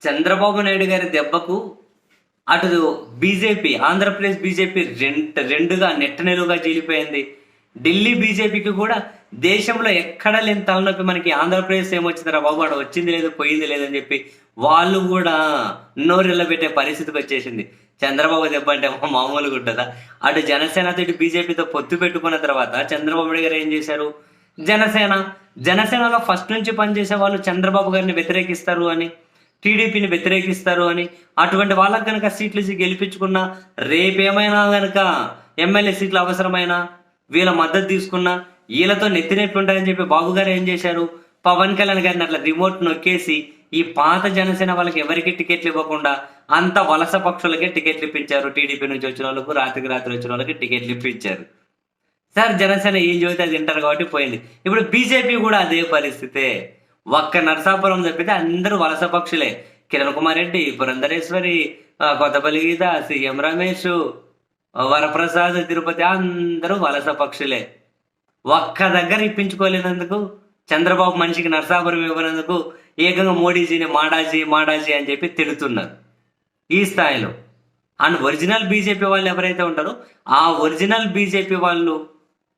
చంద్రబాబు నాయుడు గారి దెబ్బకు అటు బీజేపీ, ఆంధ్రప్రదేశ్ బీజేపీ రెండుగా నిట్టనిలువుగా చీలిపోయింది. ఢిల్లీ బీజేపీకి కూడా దేశంలో ఎక్కడ లేని తలనొప్పి, మనకి ఆంధ్రప్రదేశ్ ఏమొచ్చిందిరా బాబు, అక్కడ వచ్చింది లేదు పోయింది లేదని చెప్పి వాళ్ళు కూడా నోరెళ్ళబెట్టే పరిస్థితికి వచ్చేసింది. చంద్రబాబు దెబ్బ అంటే మామూలుగా ఉంటుందా? అటు జనసేనతో ఇటు బీజేపీతో పొత్తు పెట్టుకున్న తర్వాత చంద్రబాబు నాయుడు గారు ఏం చేశారు? జనసేనలో ఫస్ట్ నుంచి పనిచేసే వాళ్ళు చంద్రబాబు గారిని వ్యతిరేకిస్తారు అని, టీడీపీని వ్యతిరేకిస్తారు అని, అటువంటి వాళ్ళకి కనుక సీట్లు గెలిపించుకున్నా, రేపేమైనా కనుక ఎమ్మెల్యే సీట్లు అవసరమైనా వీళ్ళ మద్దతు తీసుకున్నా వీళ్ళతో నెత్తినెప్పి ఉంటాయని చెప్పి బాబు గారు ఏం చేశారు? పవన్ కళ్యాణ్ గారిని అట్లా రిమోట్ నొక్కేసి ఈ పాత జనసేన వాళ్ళకి ఎవరికి టికెట్లు ఇవ్వకుండా అంత వలస పక్షులకే టికెట్లు ఇప్పించారు. టీడీపీ నుంచి వచ్చిన వాళ్ళకు, రాత్రికి రాత్రి వచ్చిన వాళ్ళకి టికెట్లు ఇప్పించారు. సార్ జనసేన ఏం చెబితే అది తింటారు కాబట్టి పోయింది. ఇప్పుడు బీజేపీ కూడా అదే పరిస్థితే. ఒక్క నరసాపురం తప్పితే అందరూ వలస పక్షులే. కిరణ్ కుమార్ రెడ్డి, పురంధరేశ్వరి, కొత్తపల్లి గీత, సీఎం రమేష్, వరప్రసాద్, తిరుపతి అందరూ వలస పక్షులే. ఒక్క దగ్గర ఇప్పించుకోలేనందుకు, చంద్రబాబు మనిషికి నరసాపురం ఇవ్వనందుకు ఏకంగా మోడీజీని మాడాజీ అని చెప్పి తిడుతున్నారు ఈ స్థాయిలో. అండ్ ఒరిజినల్ బీజేపీ వాళ్ళు ఎవరైతే ఉంటారో ఆ ఒరిజినల్ బీజేపీ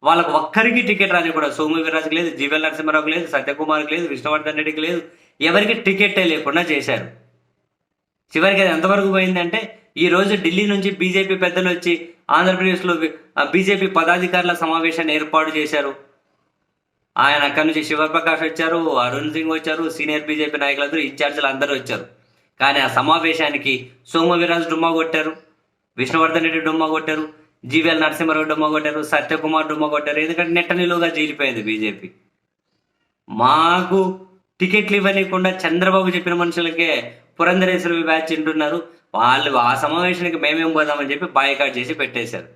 వాళ్ళకు ఒక్కరికి టికెట్ రాని కూడా, సోము వీర్రాజుకి లేదు, జీవెల్ నరసింహారావుకి లేదు, సత్యకుమార్కి లేదు, విష్ణువర్ధన్ రెడ్డికి లేదు, ఎవరికి టికెట్టే లేకుండా చేశారు. చివరికి అది ఎంతవరకు పోయిందంటే ఈ రోజు ఢిల్లీ నుంచి బీజేపీ పెద్దలు వచ్చి ఆంధ్రప్రదేశ్లో బీజేపీ పదాధికారుల సమావేశాన్ని ఏర్పాటు చేశారు. ఆయన అక్కడి నుంచి శివప్రకాష్ వచ్చారు, అరుణ్ సింగ్ వచ్చారు, సీనియర్ బీజేపీ నాయకులందరూ, ఇన్ఛార్జీలు అందరూ వచ్చారు. కానీ ఆ సమావేశానికి సోము వీర్రాజు డుమ్మా కొట్టారు, విష్ణువర్ధన్ రెడ్డి డుమ్మా కొట్టారు, జీవీఎల్ నరసింహారావు డుమ్మా కొట్టారు, సత్యకుమార్ డుమ్మా కొట్టారు. ఎందుకంటే నెట్టనిలుగా జీలిపోయింది బీజేపీ. మాకు టికెట్లు ఇవ్వనీయకుండా చంద్రబాబు చెప్పిన మనుషులకే పురంధరేశ్వరి బ్యాచ్ తింటున్నారు, వాళ్ళు ఆ సమావేశానికి మేమేం పోదామని చెప్పి బాయ్కాట్ చేసి పెట్టేశారు.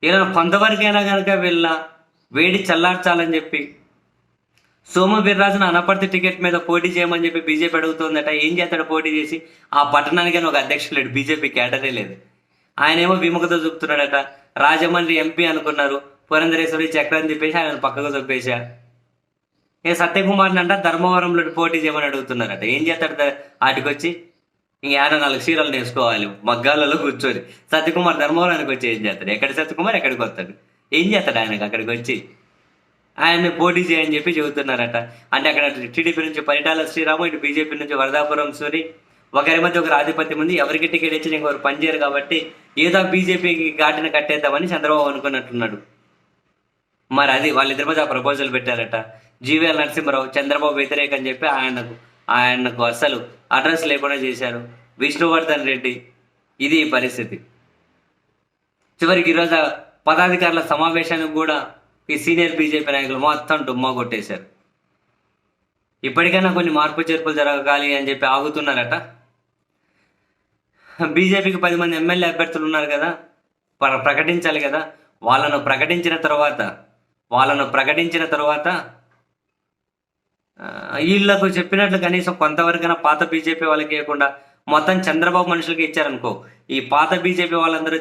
ఇలా కొంతవరకైనా కనుక వీళ్ళ వేడి చల్లార్చాలని చెప్పి సోము వీర్రాజును అనపర్తి టికెట్ మీద పోటీ చేయమని చెప్పి బీజేపీ అడుగుతుందట. ఏం చేస్తాడు పోటీ చేసి? ఆ పట్టణానికి ఒక అధ్యక్షుడు లేడు, బీజేపీ క్యాడరే లేదు. ఆయనేమో విముఖత చూపుతున్నాడట. రాజమండ్రి ఎంపీ అనుకున్నారు, పురంధరేశ్వరి చక్రం తిప్పేసి ఆయన పక్కకు తొప్పేశా. సత్యకుమార్ని అంట ధర్మవరంలో పోటీ చేయమని అడుగుతున్నారట. ఏం చేస్తాడు వాటికొచ్చి? ఇంక 4 చీరలు నేర్చుకోవాలి మగ్గాలలో కూర్చొని. సత్యకుమార్ ధర్మవరానికి వచ్చి ఏం చేస్తాడు? ఎక్కడి సత్యకుమార్ ఎక్కడికి వస్తాడు? ఏం చేస్తాడు ఆయనకు అక్కడికి వచ్చి? ఆయన్ని పోటీ చేయని చెప్పి చెబుతున్నారట. అంటే అక్కడ టీడీపీ నుంచి పరిటాల శ్రీరాము, ఇటు బీజేపీ నుంచి వరదాపురం సూరి, ఒకరి మధ్య ఒకరు ఆధిపత్యం ఉంది. ఎవరికి టికెట్ ఇచ్చి ఇంకొకరు పనిచేయరు కాబట్టి ఏదో బీజేపీకి ఘాటిని కట్టేద్దామని చంద్రబాబు అనుకున్నట్టున్నాడు. మరి అది వాళ్ళిద్దరి మధ్య ఆ ప్రపోజల్ పెట్టారట. జీవీఎల్ నరసింహారావు చంద్రబాబు వ్యతిరేకం అని చెప్పి ఆయనకు అసలు అడ్రస్ లేకుండా చేశారు. విష్ణువర్ధన్ రెడ్డి, ఇది పరిస్థితి. చివరికి ఈరోజు పదాధికారుల సమావేశానికి కూడా ఈ సీనియర్ బీజేపీ నాయకులు మొత్తం డుమ్మా కొట్టేశారు. ఇప్పటికైనా కొన్ని మార్పు చేర్పులు జరగాలి అని చెప్పి ఆగుతున్నారట. బీజేపీకి 10 మంది ఎమ్మెల్యే అభ్యర్థులు ఉన్నారు కదా, ప్రకటించాలి కదా. వాళ్ళను ప్రకటించిన తర్వాత వీళ్ళకు చెప్పినట్లు కనీసం కొంతవరకైనా పాత బీజేపీ వాళ్ళకి ఇవ్వకుండా మొత్తం చంద్రబాబు మనుషులకి ఇచ్చారనుకో, ఈ పాత బీజేపీ వాళ్ళందరూ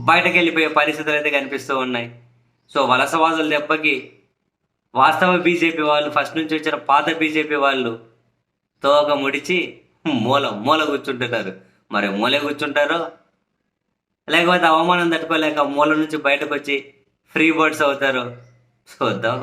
బయటకు వెళ్ళిపోయే పరిస్థితులు అయితే కనిపిస్తూ ఉన్నాయి. సో వలసవాదుల దెబ్బకి వాస్తవ బీజేపీ వాళ్ళు, ఫస్ట్ నుంచి వచ్చిన పాత బీజేపీ వాళ్ళు తోక ముడిచి మూల కూర్చుంటున్నారు. మరి మూల కూర్చుంటారో లేకపోతే అవమానం తట్టుకోలేక మూల నుంచి బయటకు వచ్చి ఫ్రీ బర్డ్స్ అవుతారో చూద్దాం.